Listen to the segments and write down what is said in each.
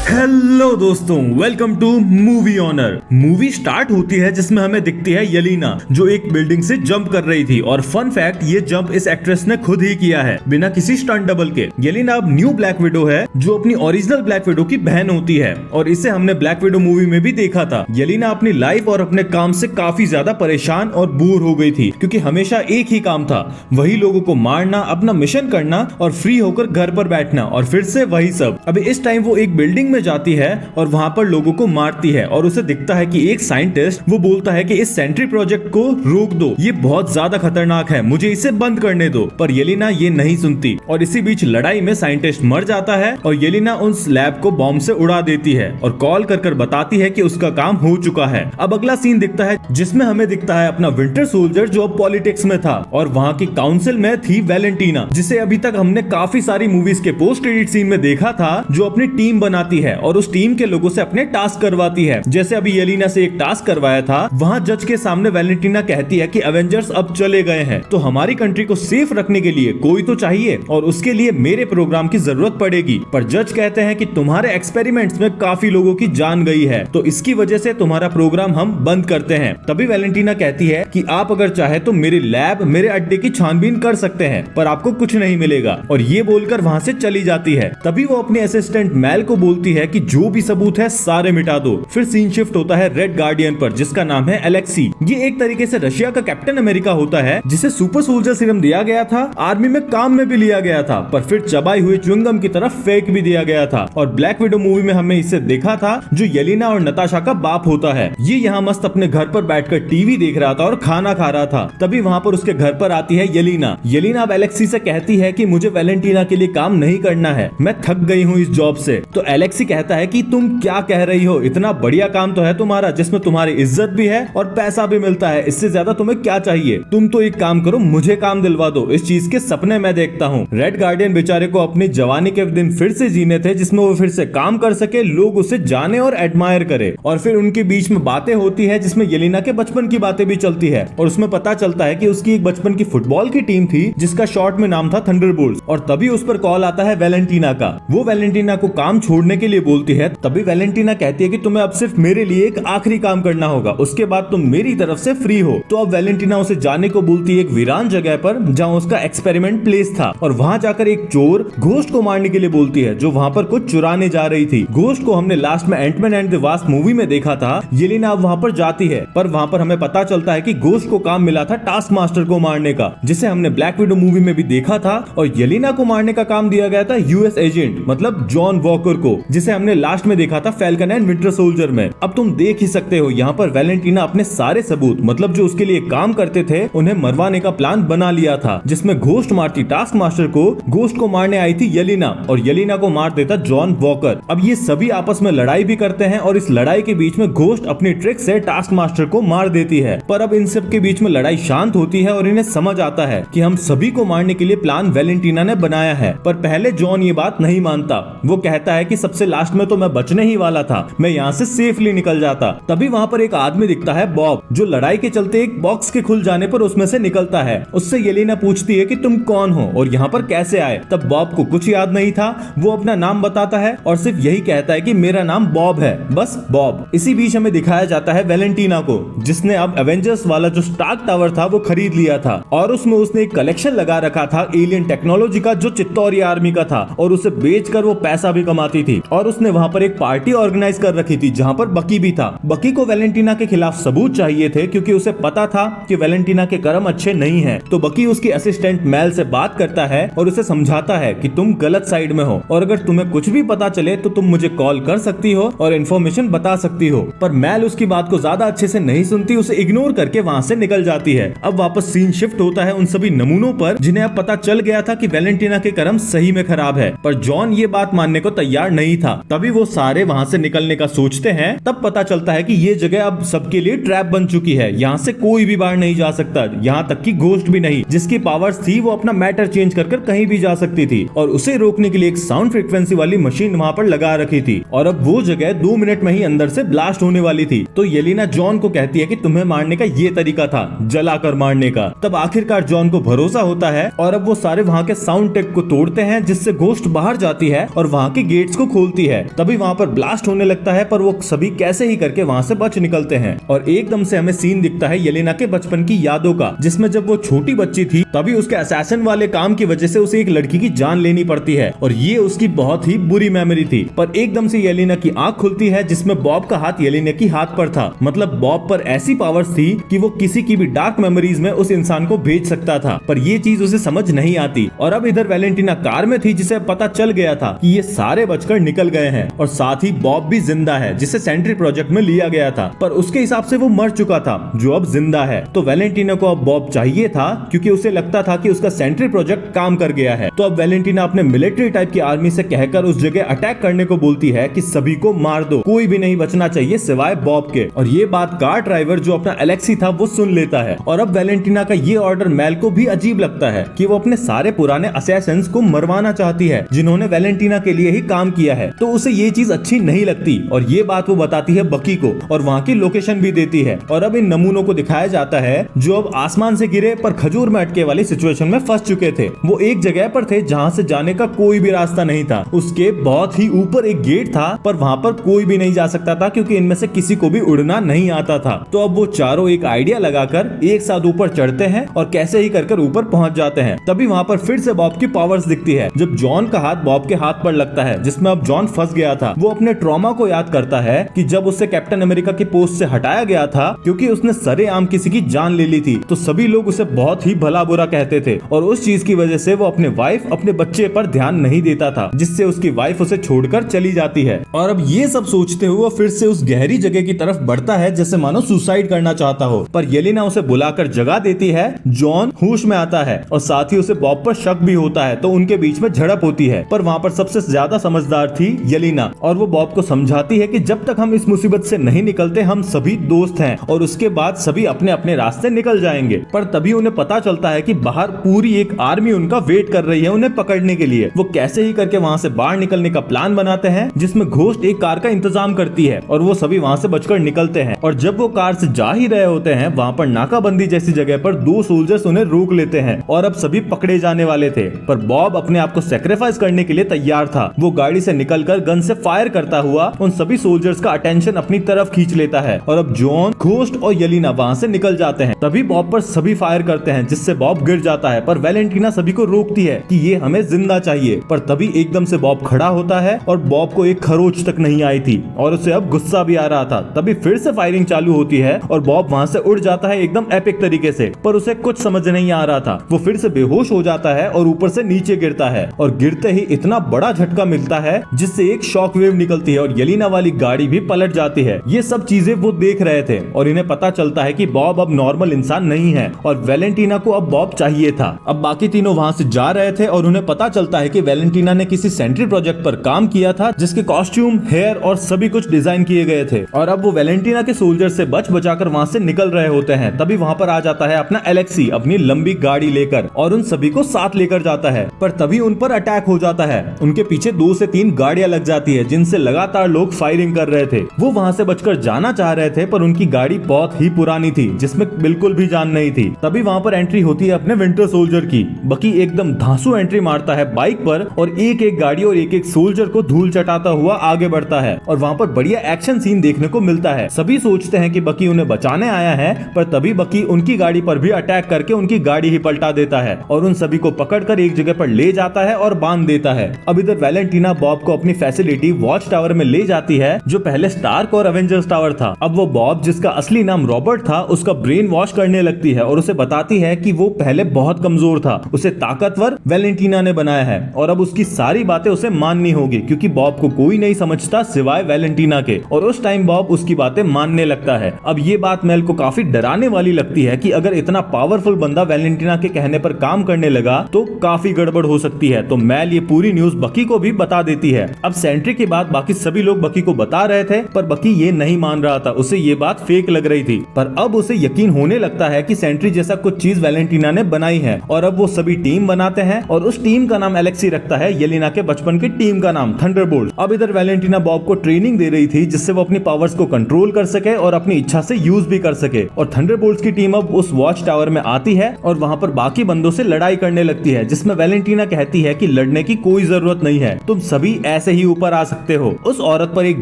Hello दोस्तों, welcome to movie honour. Movie start होती है जिसमें हमें दिखती है येलिना जो एक बिल्डिंग से जंप कर रही थी। और फन फैक्ट, ये जंप इस एक्ट्रेस ने खुद ही किया है बिना किसी स्टंट डबल के। येलिना अब न्यू ब्लैक विडो है जो अपनी ओरिजिनल ब्लैक विडो की बहन होती है और इसे हमने ब्लैक विडो मूवी में भी देखा था। येलिना अपनी लाइफ और अपने काम से काफी ज्यादा परेशान और बोर हो गई थी क्योंकि हमेशा एक ही काम था, वही लोगों को मारना, अपना मिशन करना और फ्री होकर घर पर बैठना और फिर से वही सब। अभी इस टाइम वो एक बिल्डिंग में जाती है और वहां पर लोगों को मारती है और उसे दिखता है कि एक साइंटिस्ट वो बोलता है कि इस सेंट्री प्रोजेक्ट को रोक दो, ये बहुत ज्यादा खतरनाक है, मुझे इसे बंद करने दो। पर येलिना ये नहीं सुनती और इसी बीच लड़ाई में साइंटिस्ट मर जाता है और येलिना उस लैब को बॉम्ब से उड़ा देती है और कॉल कर बताती है कि उसका काम हो चुका है। अब अगला सीन दिखता है जिसमें हमें दिखता है अपना विंटर सोल्जर जो अब पॉलिटिक्स में था और वहां की काउंसिल में थी वैलेंटीना, जिसे अभी तक हमने काफी सारी मूवीज के पोस्ट क्रेडिट सीन में देखा था, जो अपनी टीम बनाती है और उस टीम के लोगों से अपने टास्क करवाती है। जैसे अभी येलिना से एक टास्क करवाया था, वहां जज के सामने वैलेंटीना कहती है कि एवेंजर्स अब चले गए हैं तो हमारी कंट्री को सेफ रखने के लिए कोई तो चाहिए और उसके लिए मेरे प्रोग्राम की जरूरत पड़ेगी। पर जज कहते हैं कि तुम्हारे एक्सपेरिमेंट्स में काफी लोगों की जान गई है तो इसकी वजह से तुम्हारा प्रोग्राम हम बंद करते हैं। तभी वैलेंटीना कहती है कि आप अगर चाहे तो मेरी लैब, मेरे अड्डे की छानबीन कर सकते हैं पर आपको कुछ नहीं मिलेगा, और ये बोलकर वहां से चली जाती है। तभी वो अपने असिस्टेंट मैल को बोलती है कि जो भी सबूत है सारे मिटा दो। फिर सीन शिफ्ट होता है रेड गार्डियन पर जिसका नाम है एलेक्सी। ये एक तरीके से रशिया का कैप्टन अमेरिका होता है जिसे सुपर सोल्जर सीरम दिया गया था, आर्मी में काम में भी लिया गया था पर फिर चबाई हुई च्युइंगम की तरफ फेंक भी दिया गया था। और ब्लैक विडो मूवी में हमें इसे देखा था जो येलिना और नताशा का बाप होता है। ये यहाँ मस्त अपने घर पर बैठकर टीवी देख रहा था और खाना खा रहा था। तभी वहाँ पर उसके घर पर आती है येलिना। येलिना अब एलेक्सी से कहती है कि मुझे वैलेंटीना के लिए काम नहीं करना है, मैं थक गई हूँ इस जॉब से। तो एलेक्सी कहता है कि तुम क्या कह रही हो, इतना बढ़िया काम तो है तुम्हारा जिसमें तुम्हारी इज्जत भी है और पैसा भी मिलता है, इससे ज्यादा तुम्हें क्या चाहिए। तुम तो एक काम करो, मुझे काम दिलवा दो, इस चीज के सपने मैं देखता हूँ। रेड गार्डियन बेचारे को अपनी जवानी के दिन फिर से जीने थे जिसमें वो फिर से काम कर सके, लोग उसे जाने और एडमायर करे। और फिर उनके बीच में बातें होती है जिसमें येलिना के बचपन की बातें भी चलती है और उसमें पता चलता है कि उसकी एक बचपन की फुटबॉल की टीम थी जिसका शॉर्ट में नाम था थंडरबोल्ट्स। और तभी उस पर कॉल आता है वैलेंटीना का। वो वैलेंटीना को काम छोड़ने के लिए बोलती है। तभी वैलेंटीना कहती है कि तुम्हें अब सिर्फ मेरे लिए एक आखिरी काम करना होगा, उसके बाद तुम मेरी तरफ से फ्री हो। तो अब वैलेंटीना उसे जाने को बोलती है एक वीरान जगह पर जहां उसका एक्सपेरिमेंट प्लेस था और वहां जाकर एक चोर घोस्ट को मारने के लिए बोलती है जो वहां पर कुछ चुराने जा रही थी। घोस्ट को हमने लास्ट में Ant Man and the Wasp movie में देखा था। येलिना अब वहां पर जाती है पर वहां पर हमें पता चलता है कि घोस्ट को काम मिला था टास्क मास्टर को मारने का, जिसे हमने ब्लैक विडो मूवी में भी देखा था। और येलिना को मारने का काम दिया गया था यूएस एजेंट मतलब जॉन वॉकर को, जिसे हमने लास्ट में देखा था फैल्कन एंड विंटर सोल्जर में। अब तुम देख ही सकते हो यहाँ पर वैलेंटीना अपने सारे सबूत मतलब जो उसके लिए काम करते थे उन्हें मरवाने का प्लान बना लिया था, जिसमें घोस्ट मारती टास्क मास्टर को, घोस्ट को मारने आई थी येलिना और येलिना को मार देता जॉन वॉकर। अब ये सभी आपस में लड़ाई भी करते हैं और इस लड़ाई के बीच में घोस्ट अपनी ट्रिक से टास्क मास्टर को मार देती है। पर अब इन सब के बीच में लड़ाई शांत होती है और इन्हें समझ आता है कि हम सभी को मारने के लिए प्लान वैलेंटीना ने बनाया है। पर पहले जॉन ये बात नहीं मानता, वो कहता है कि सबसे लास्ट में तो मैं बचने ही वाला था, मैं यहाँ से सेफली निकल जाता। तभी वहाँ पर एक आदमी दिखता है बॉब, जो लड़ाई के चलते एक बॉक्स के खुल जाने पर उसमें से निकलता है। उससे येलिना पूछती है कि तुम कौन हो और यहाँ पर कैसे आए। तब बॉब को कुछ याद नहीं था, वो अपना नाम बताता है और सिर्फ यही कहता है कि मेरा नाम बॉब है, बस बॉब। इसी बीच हमें दिखाया जाता है वैलेंटीना को, जिसने अब एवेंजर्स वाला जो स्टार्क टावर था वो खरीद लिया था और उसमें उसने एक कलेक्शन लगा रखा था एलियन टेक्नोलॉजी का जो चित्तौरिया आर्मी का था और उसे बेचकर वो पैसा भी कमाती थी। और उसने वहाँ पर एक पार्टी ऑर्गेनाइज कर रखी थी जहाँ पर बकी भी था। बकी को वैलेंटीना के खिलाफ सबूत चाहिए थे क्योंकि उसे पता था कि वैलेंटीना के कर्म अच्छे नहीं हैं। तो बकी उसकी असिस्टेंट मैल से बात करता है और उसे समझाता है कि तुम गलत साइड में हो और अगर तुम्हें कुछ भी पता चले तो तुम मुझे कॉल कर सकती हो और इन्फॉर्मेशन बता सकती हो। पर मैल उसकी बात को ज्यादा अच्छे से नहीं सुनती, उसे इग्नोर करके वहाँ से निकल जाती है। अब वापस सीन शिफ्ट होता है उन सभी नमूनों पर जिन्हें अब पता चल गया था कि वैलेंटीना के कर्म सही में खराब है। पर जॉन ये बात मानने को तैयार नहीं था। तभी वो सारे वहाँ से निकलने का सोचते हैं। तब पता चलता है कि ये जगह अब सबके लिए ट्रैप बन चुकी है, यहाँ से कोई भी बाहर नहीं जा सकता, यहाँ तक कि घोस्ट भी नहीं। जिसकी पावर्स थी वो अपना मैटर चेंज कर कहीं भी जा सकती थी और उसे रोकने के लिए एक साउंड फ्रीक्वेंसी वाली मशीन वहाँ पर लगा रखी थी और अब वो जगह 2 मिनट में ही अंदर से ब्लास्ट होने वाली थी। तो येलिना जॉन को कहती है कि तुम्हें मारने का ये तरीका था, जलाकर मारने का। तब आखिरकार जॉन को भरोसा होता है और अब वो सारे वहाँ के साउंड टेक को तोड़ते हैं जिससे घोस्ट बाहर जाती है और वहाँ के गेट्स को खोलती कूदती है। तभी वहाँ पर ब्लास्ट होने लगता है, पर वो सभी कैसे ही करके वहाँ से बच निकलते हैं और एकदम से हमें सीन दिखता है येलेना के बचपन की यादों का, जिसमें जब वो छोटी बच्ची थी तभी उसके असैसिन वाले काम की वजह से उसे एक लड़की की जान लेनी पड़ती है और ये उसकी बहुत ही बुरी मेमोरी थी। पर एकदम से येलेना की आंख खुलती है जिसमें बॉब का हाथ येलेना की हाथ पर था। मतलब बॉब पर ऐसी पावर्स थी कि वो किसी की भी डार्क मेमोरीज में उस इंसान को भेज सकता था, पर ये चीज उसे समझ नहीं आती। और अब इधर वैलेंटीना कार में थी जिसे पता चल गया था कि ये सारे बचकर निकल गए हैं और साथ ही बॉब भी जिंदा है जिसे सेंट्री प्रोजेक्ट में लिया गया था, पर उसके हिसाब से वो मर चुका था जो अब जिंदा है। तो वैलेंटीना को अब बॉब चाहिए था क्योंकि उसे लगता था कि उसका सेंट्री प्रोजेक्ट काम कर गया है। तो अब वैलेंटीना अपने मिलिट्री टाइप की आर्मी से कहकर उस जगह अटैक करने को बोलती है कि सभी को मार दो, कोई भी नहीं बचना चाहिए सिवाय बॉब के। और ये बात कार ड्राइवर जो अपना एलेक्सी था वो सुन लेता है और अब वैलेंटीना का ये ऑर्डर मेल को भी अजीब लगता है कि वो अपने सारे पुराने असैसिन्स को मरवाना चाहती है जिन्होंने वैलेंटीना के लिए ही काम किया है। तो उसे ये चीज अच्छी नहीं लगती और ये बात वो बताती है बकी को और वहाँ की लोकेशन भी देती है। और अब इन नमूनों को दिखाया जाता है जो अब आसमान से गिरे पर खजूर में अटके वाली सिचुएशन में फंस चुके थे। वो एक जगह पर थे जहाँ से जाने का कोई भी रास्ता नहीं था। उसके बहुत ही ऊपर एक गेट था पर वहाँ पर कोई भी नहीं जा सकता था क्योंकि इनमें से किसी को भी उड़ना नहीं आता था। तो अब वो चारों एक आइडिया लगाकर एक साथ ऊपर चढ़ते हैं और कैसे ही कर ऊपर पहुंच जाते हैं। तभी वहाँ पर फिर से बॉब की पावर्स दिखती है जब जॉन का हाथ बॉब के हाथ पर लगता है जिसमें अब जॉन फंस गया था। वो अपने ट्रॉमा को याद करता है कि जब उससे कैप्टन अमेरिका की पोस्ट से हटाया गया था क्योंकि उसने सरेआम किसी की जान ले ली थी, तो सभी लोग उसे बहुत ही भला बुरा कहते थे और उस चीज की वजह से वो अपने वाइफ अपने बच्चे पर ध्यान नहीं देता था जिससे उसकी वाइफ उसे छोड़कर चली जाती है। और अब ये सब सोचते हुए फिर से उस गहरी जगह की तरफ बढ़ता है जैसे मानो सुसाइड करना चाहता हो, पर येलेना उसे बुलाकर जगा देती है। जॉन होश में आता है और साथ ही उसे बॉब पर शक भी होता है तो उनके बीच में झड़प होती है, पर वहाँ पर सबसे ज्यादा समझदार थी येलेना और वो बॉब को समझाती है कि जब तक हम इस मुसीबत से नहीं निकलते हम सभी दोस्त हैं और उसके बाद सभी अपने अपने रास्ते निकल जाएंगे। पर तभी उन्हें पता चलता है कि बाहर पूरी एक आर्मी उनका वेट कर रही है उन्हें पकड़ने के लिए। वो कैसे ही करके वहाँ से बाहर निकलने का प्लान बनाते हैं जिसमें घोस्ट एक कार का इंतजाम करती है और वो सभी वहाँ से बचकर निकलते हैं। और जब वो कार से जा ही रहे होते हैं वहाँ पर नाकाबंदी जैसी जगह पर दो सोल्जर्स उन्हें रोक लेते हैं और अब सभी पकड़े जाने वाले थे, पर बॉब अपने आप को सेक्रीफाइस करने के लिए तैयार था। वो गाड़ी से निकलकर गन से फायर करता हुआ उन सभी सोल्जर्स का अटेंशन अपनी तरफ खींच लेता है और अब जॉन, घोस्ट और येलेना वहाँ से निकल जाते हैं। तभी बॉब पर सभी फायर करते हैं जिससे बॉब गिर जाता है, पर वैलेंटीना सभी को रोकती है कि ये हमें जिंदा चाहिए। पर तभी एकदम से बॉब खड़ा होता है और बॉब को एक खरोच तक नहीं आई थी और उसे अब गुस्सा भी आ रहा था। तभी फिर से फायरिंग चालू होती है और बॉब वहाँ से उड़ जाता है एकदम एपिक तरीके से, पर उसे कुछ समझ नहीं आ रहा था। वो फिर से बेहोश हो जाता है और ऊपर से नीचे गिरता है और गिरते ही इतना बड़ा झटका मिलता है जिससे एक शॉक वेव निकलती है और येलेना वाली गाड़ी भी पलट जाती है। ये सब चीजें वो देख रहे थे और इन्हें पता चलता है कि बॉब अब नॉर्मल इंसान नहीं है और वैलेंटीना को अब बॉब चाहिए था। अब बाकी तीनों वहाँ से जा रहे थे और उन्हें पता चलता है कि वैलेंटीना ने किसी सेंट्री प्रोजेक्ट पर काम किया था जिसके कॉस्ट्यूम, हेयर और सभी कुछ डिजाइन किए गए थे और अब वो वैलेंटीना के सोल्जर से बच बचाकर वहाँ से निकल रहे होते हैं। तभी वहाँ पर आ जाता है अपना एलेक्सी अपनी लंबी गाड़ी लेकर और उन सभी को साथ लेकर जाता है, पर तभी उन पर अटैक हो जाता है। उनके पीछे 2 से 3 गाड़ियां लग जाती है जिनसे लगातार लोग फायरिंग कर रहे थे। वो वहाँ से बचकर जाना चाह रहे थे पर उनकी गाड़ी बहुत ही पुरानी थी जिसमें बिल्कुल भी जान नहीं थी। तभी वहाँ पर एंट्री होती है अपने विंटर सोल्जर की। बकी एकदम धांसू एंट्री मारता है बाइक पर और एक एक गाड़ी और एक एक सोल्जर को धूल चटाता हुआ आगे बढ़ता है और वहाँ पर बढ़िया एक्शन सीन देखने को मिलता है। सभी सोचते हैं कि बकी उन्हें बचाने आया है, पर तभी बकी उनकी गाड़ी पर भी अटैक करके उनकी गाड़ी ही पलटा देता है और उन सभी को पकड़कर एक जगह पर ले जाता है और बांध देता है। अब इधर वैलेंटीना बॉब को अपनी फैसिलिटी वॉच टावर में ले जाती है जो पहले स्टार्क और एवेंजर्स टावर था। अब वो बॉब, जिसका असली नाम रॉबर्ट था, उसका ब्रेन वॉश करने लगती है और उसे बताती है कि वो पहले बहुत कमजोर था, उसे ताकतवर वैलेंटीना ने बनाया है और अब उसकी सारी बातें उसे माननी होगी क्योंकि बॉब को कोई नहीं समझता सिवाय वैलेंटीना के। और उस टाइम बॉब उसकी बातें मानने लगता है। अब ये बात मेल को काफी डराने वाली लगती है कि अगर इतना पावरफुल बंदा वैलेंटीना के कहने पर काम करने लगा तो काफी गड़बड़ हो सकती है। तो मेल ये पूरी न्यूज बकी को भी बता देती है। अब सेंट्री के बाद बाकी सभी लोग बकी को बता रहे थे पर बकी ये नहीं मान रहा था, उसे ये बात फेक लग रही थी। पर अब उसे यकीन होने लगता है कि सेंट्री जैसा कुछ चीज वैलेंटीना ने बनाई है और अब वो सभी टीम बनाते हैं और उस टीम का नाम एलेक्सी रखता है येलेना के बचपन की टीम का नाम थंडरबोल्ट। अब इधर वैलेंटीना बॉब को ट्रेनिंग दे रही थी जिससे वो अपनी पावर्स को कंट्रोल कर सके और अपनी इच्छा से यूज भी कर सके। और थंडरबोल्ट्स की टीम अब उस वॉच टावर में आती है और वहां पर बाकी बंदों से लड़ाई करने लगती है जिसमें वैलेंटीना कहती है कि लड़ने की कोई जरूरत नहीं है, तुम सभी ऐसे कैसे ही ऊपर आ सकते हो? उस औरत पर एक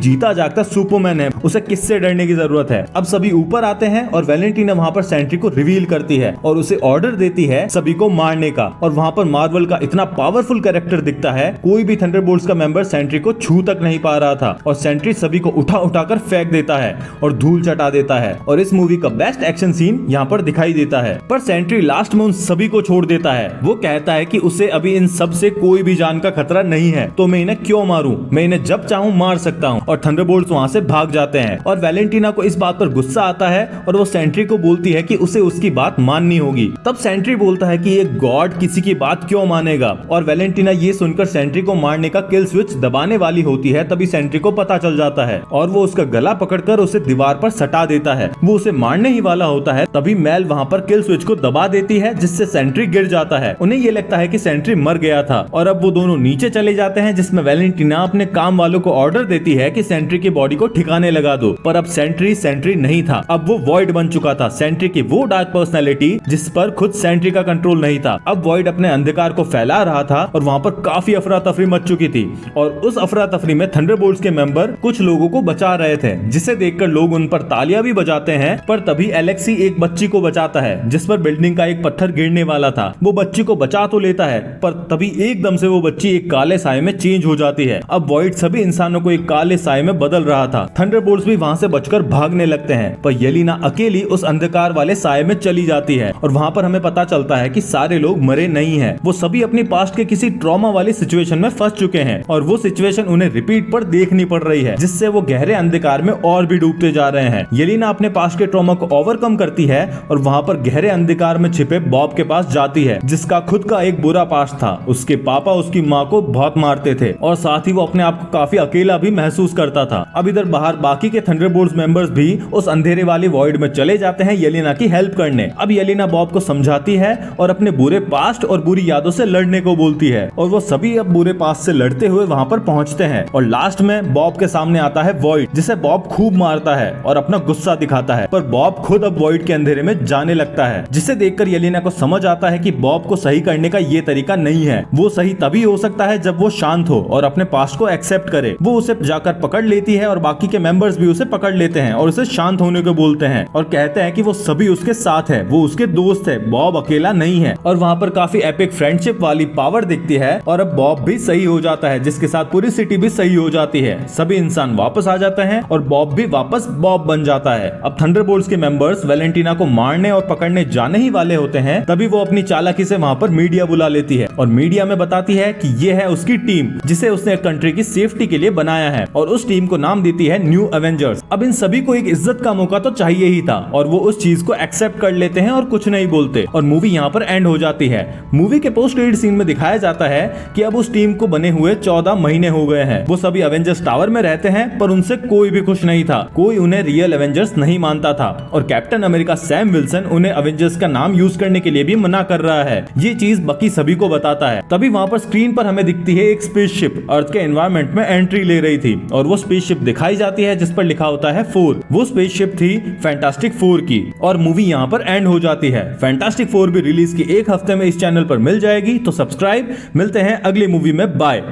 जीता जागता सुपरमैन है, उसे किससे डरने की जरूरत है? अब सभी ऊपर आते हैं और वैलेंटीना वहाँ पर सेंट्री को रिवील करती है और उसे ऑर्डर देती है सभी को मारने का। और वहाँ पर मार्वल का इतना पावरफुल कैरेक्टर दिखता है, कोई भी थंडरबोल्ट्स का मेंबर सेंट्री को छू तक नहीं पा रहा था और सेंट्री सभी को उठा उठाकर फेंक देता है और धूल चटा देता है। और इस मूवी का बेस्ट एक्शन सीन यहाँ पर दिखाई देता है। पर सेंट्री लास्ट में उन सभी को छोड़ देता है। वो कहता है कि उसे अभी इन सब से कोई भी जान का खतरा नहीं है, तो मैं इन्हें क्यों मारूं? मैं इन्हें जब चाहूं मार सकता हूं। और थंडरबोल्ट्स वहां से भाग जाते हैं और वैलेंटीना को इस बात पर गुस्सा आता है और वो सेंट्री को बोलती है कि उसे उसकी बात माननी होगी। तब सेंट्री बोलता है कि ये गॉड किसी की बात क्यों मानेगा? और वैलेंटीना ये सुनकर सेंट्री को मारने का किल स्विच दबाने वाली होती है। तभी सेंट्री को पता चल जाता है और वो उसका गला पकड़कर उसे दीवार पर सटा देता है। वो उसे मारने ही वाला होता है, तभी मेल वहाँ पर किल स्विच को दबा देती है, जिससे सेंट्री गिर जाता है। उन्हें ये लगता है कि सेंट्री मर गया था और अब वो दोनों नीचे चले जाते हैं, जिसमें वैलेंटीना अपने काम वालों को ऑर्डर देती है कि सेंट्री की बॉडी को ठिकाने लगा दो। पर अब सेंट्री नहीं था, अब वो वॉइड बन चुका था। सेंट्री की वो डार्क पर्सनैलिटी जिस पर खुद सेंट्री का कंट्रोल नहीं था। अब वॉइड अपने अंधकार को फैला रहा था और वहाँ पर काफी अफरा तफरी मच चुकी थी। और उस अफरा तफरी में थंडरबोल्ट्स के मेंबर कुछ लोगों को बचा रहे थे, जिसे देखकर लोग उन पर तालियां भी बजाते हैं। पर तभी एलेक्सी एक बच्ची को बचाता है, जिस पर बिल्डिंग का एक पत्थर गिरने वाला था। वो बच्ची को बचा तो लेता है, पर तभी एकदम से वो बच्ची एक काले साए में चेंज हो जाती है। अब वॉइड सभी इंसानों को एक काले साए में बदल रहा था। थंडरबोल्ट्स भी वहां से बचकर भागने लगते हैं, पर येलेना अकेली उस अंधकार वाले साए में चली जाती है। और वहां पर हमें पता चलता है कि सारे लोग मरे नहीं हैं, वो सभी अपनी पास्ट के किसी ट्रॉमा वाली सिचुएशन में फंस चुके हैं और वो सिचुएशन उन्हें रिपीट पर देखनी पड़ रही है, जिससे वो गहरे अंधकार में और भी डूबते जा रहे हैं। येलेना अपने पास्ट के ट्रॉमा को ओवरकम करती है और वहां पर गहरे अंधकार में छिपे बॉब के पास जाती है, जिसका खुद का एक बुरा पास्ट था। उसके पापा उसकी माँ को बहुत मारते थे और साथ ही वो अपने आप को काफी अकेला भी महसूस करता था। अब इधर बाहर बाकी के थंडरबोल्ट्स मेंबर्स भी उस अंधेरे वाली वॉइड में चले जाते हैं येलेना की हेल्प करने। अब येलेना बॉब को समझाती है और अपने बुरे पास्ट और बुरी यादों से लड़ने को बोलती है और वो सभी अब बुरे पास्ट से लड़ते हुए वहां पर पहुंचते हैं। और लास्ट में बॉब के सामने आता है वॉइड, जिसे बॉब खूब मारता है और अपना गुस्सा दिखाता है। पर बॉब खुद अब वॉइड के अंधेरे में जाने लगता है, जिसे देखकर येलेना को समझ आता है कि बॉब को सही करने का ये तरीका नहीं है। वो सही तभी हो सकता है जब वो शांत हो और अपने पास्ट को एक्सेप्ट करे। वो उसे जाकर पकड़ लेती है और बाकी के मेंबर्स भी उसे पकड़ लेते हैं और उसे शांत होने को बोलते हैं और कहते हैं कि वो सभी उसके साथ है, वो उसके दोस्त है, बॉब अकेला नहीं है। और वहाँ पर काफी एपिक फ्रेंडशिप वाली पावर दिखती है और अब बॉब भी सही हो जाता है, जिसके साथ पूरी सिटी भी सही हो जाती है। सभी इंसान वापस आ जाते हैं और बॉब भी वापस बॉब बन जाता है। अब थंडरबोल्ट्स के मेंबर्स वैलेंटीना को मारने और पकड़ने जाने ही वाले होते हैं, तभी वो अपनी चालाकी से वहाँ पर मीडिया बुला लेती है और मीडिया में बताती है कि ये है उसकी टीम, जिसे उसने कंट्री की सेफ्टी के लिए बनाया है और उस टीम को नाम देती है न्यू एवेंजर्स। अब इन सभी को एक इज्जत का मौका तो चाहिए ही था और वो उस चीज को एक्सेप्ट कर लेते हैं और कुछ नहीं बोलते और मूवी यहाँ पर एंड हो जाती है। मूवी के पोस्ट क्रेडिट सीन में दिखाया जाता है कि अब उस टीम को बने हुए 14 महीने हो गए हैं। वो सभी एवेंजर्स टावर में रहते हैं, पर उनसे कोई भी खुश नहीं था, कोई उन्हें रियल एवेंजर्स नहीं मानता था और कैप्टन अमेरिका सैम विल्सन उन्हें एवेंजर्स का नाम यूज करने के लिए भी मना कर रहा है। ये चीज बकी सभी को बताता है। तभी वहाँ पर स्क्रीन पर हमें दिखती है एक स्पेसशिप अर्थ के एनवायरनमेंट में एंट्री ले रही थी और वो स्पेसशिप दिखाई जाती है जिस पर लिखा होता है 4। वो स्पेसशिप थी फैंटास्टिक 4 की और मूवी यहाँ पर एंड हो जाती है। फैंटास्टिक 4 भी रिलीज की एक हफ्ते में इस चैनल पर मिल जाएगी, तो सब्सक्राइब। मिलते हैं अगली मूवी में, बाय।